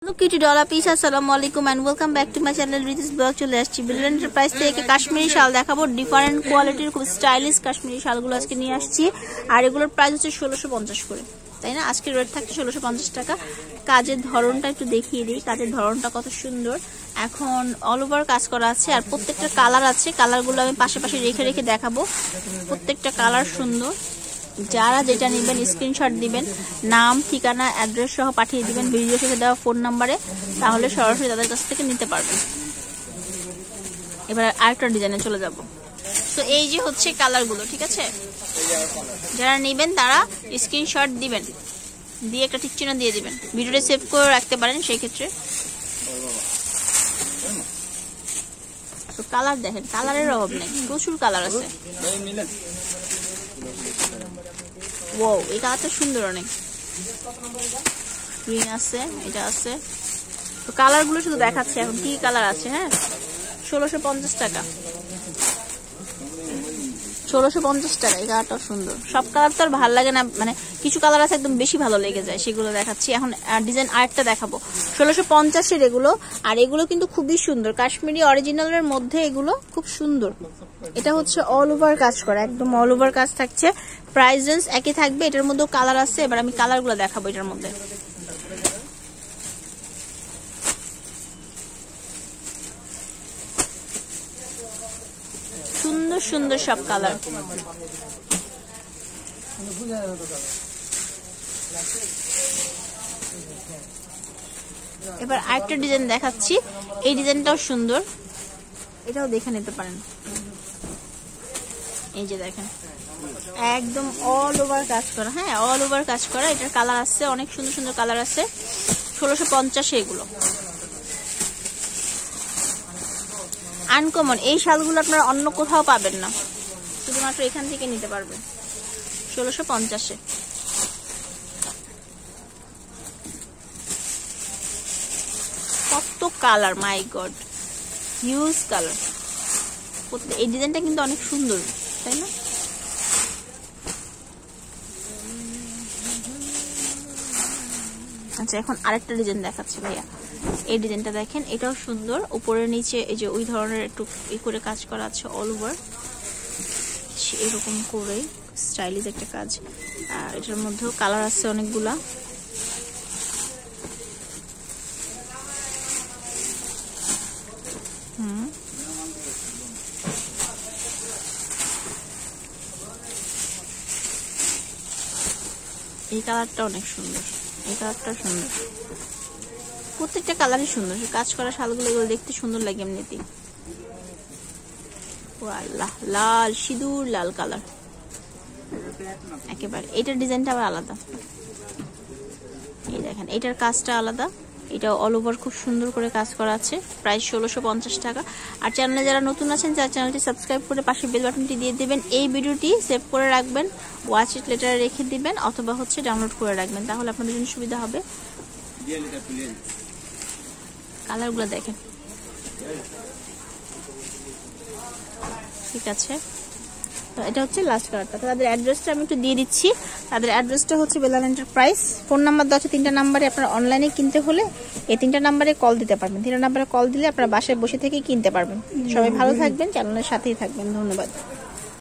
Hello cutie dollar piece, assalamualaikum and welcome back to my channel Ritis Blog. চলে আসছি বিল্ডন enterprise থেকে কাশ্মীরি শাল দেখাবো। ডিফারেন্ট কোয়ালিটির খুব স্টাইলিশ কাশ্মীরি শালগুলো আজকে নিয়ে আসছি। আর এগুলোর প্রাইস হচ্ছে 1650 করে, তাই না? আজকের রেট থাকছে 1650 টাকা। কাজের ধরনটা একটু দেখিয়ে দিই, কাজের ধরনটা কত সুন্দর। এখন অল ওভার কাজ করা আছে আর প্রত্যেকটা কালার আছে। কালারগুলো আমি পাশে পাশে রেখে রেখে দেখাবো। প্রত্যেকটা কালার সুন্দর। যারা যেটা নেবেন স্ক্রিনশট দিবেন, নাম ঠিকানা অ্যাড্রেস সহ পাঠিয়ে দিবেন ভিডিও শেষে দেওয়া ফোন নাম্বারে, তাহলে সরাসরি তাদের কাছ থেকে নিতে পারবেন। এবার আরেকটা ডিজাইনে চলে যাব। তো এই যে হচ্ছে কালারগুলো, ঠিক আছে? যারা নেবেন তারা স্ক্রিনশট দিবেন, দিয়ে একটা টিক চিহ্ন দিয়ে দিবেন। ভিডিওটা সেভ করে রাখতে পারেন সেই ক্ষেত্রে। তো কালার দেখেন, কালারের অভাব নেই, প্রচুর কালার আছে। ওয়াও, এই কালারটা সুন্দর, অনেক গ্রিন আছে, এটা আছে। তো কালারগুলো শুধু দেখাচ্ছে এখন কি কালার আছে। হ্যাঁ, 1650 টাকা, 1650 টাকা। এই কালারটাও সুন্দর। সব কালার তো আর ভালো লাগে না, মানে কিছু কালার আছে একদম বেশি ভালো লেগে যায়, সেগুলো দেখাচ্ছি। এখন ডিজাইন আরেকটা দেখাবো 1650-এর এগুলো। আর এগুলো কিন্তু খুবই সুন্দর, কাশ্মীরি অরিজিনালের মধ্যে এগুলো খুব সুন্দর। এটা হচ্ছে অল ওভার কাজ করা, একদম অল ওভার কাজ থাকছে। প্রাইস রেঞ্জ একই থাকবে। এটার মধ্যেও কালার আছে। এবার আমি কালারগুলো দেখাবো এটার মধ্যে। সুন্দর সুন্দর সব কালার। এবার আরেকটা ডিজাইন দেখাচ্ছি। এই ডিজাইনটাও সুন্দর, এটাও দেখে নিতে পারেন। এই যে দেখেন, একদম অল ওভার কাজ করা। হ্যাঁ, অল ওভার কাজ করা। এটার কালার আছে, অনেক সুন্দর সুন্দর কালার আছে। 1650-এ এগুলো আনকমন। এই শালগুলো আপনারা অন্য কোথাও পাবেন না, শুধুমাত্র এখান থেকে নিতে পারবেন 1650-এ। কত কালার, মাই গড, হিউজ কালার। এই ডিজাইনটা কিন্তু অনেক সুন্দর, তাই না? আচ্ছা, এখন আরেকটা ডিজাইন দেখাচ্ছি ভাইয়া। এই ডিজাইনটা দেখেন, এটাও সুন্দর। উপরে নিচে এই যে ওই ধরনের একটু ই করে কাজ করা আছে, অল ওভার এরকম করে স্টাইলিশ একটা কাজ। আর এটার মধ্যেও কালার আছে অনেকগুলা। এই কালারটা অনেক সুন্দর, এই কালারটা সুন্দর। প্রত্যেকটা কালারই সুন্দর। কাজ করা শালগুলো এগুলো দেখতে সুন্দর লাগে এমনিতেই। ও আল্লাহ, লাল, সিঁদুর লাল কালার একেবারে। এটার ডিজাইনটা আবার আলাদা। এই দেখেন, এটার কাজটা আলাদা। এটা অল ওভার খুব সুন্দর করে কাজ করা আছে। প্রাইস 1650 টাকা। আর চ্যানেলে যারা নতুন আছেন, যারা চ্যানেলটি সাবস্ক্রাইব করে পাশে বেল বাটনটি দিয়ে দিবেন। এই ভিডিওটি সেভ করে রাখবেন, ওয়াচ ইট লেটারে রেখে দিবেন, অথবা হচ্ছে ডাউনলোড করে রাখবেন, তাহলে আপনাদের জন্য সুবিধা হবে। কালারগুলো দেখেন, ঠিক আছে? তো এটা হচ্ছে লাস্ট কালারটা। তাদের অ্যাড্রেসটা আমি একটু দিয়ে দিচ্ছি। তাদের অ্যাড্রেসটা হচ্ছে বিল্ডন এন্টারপ্রাইজ। ফোন নাম্বার দেওয়া আছে 3টা নাম্বারে। আপনারা অনলাইনে কিনতে হলে এই 3টা নাম্বারে কল দিতে পারবেন। 3টা নাম্বারে কল দিলে আপনারা বাসায় বসে থেকে কিনতে পারবেন। সবাই ভালো থাকবেন, চ্যানেলের সাথেই থাকবেন। ধন্যবাদ।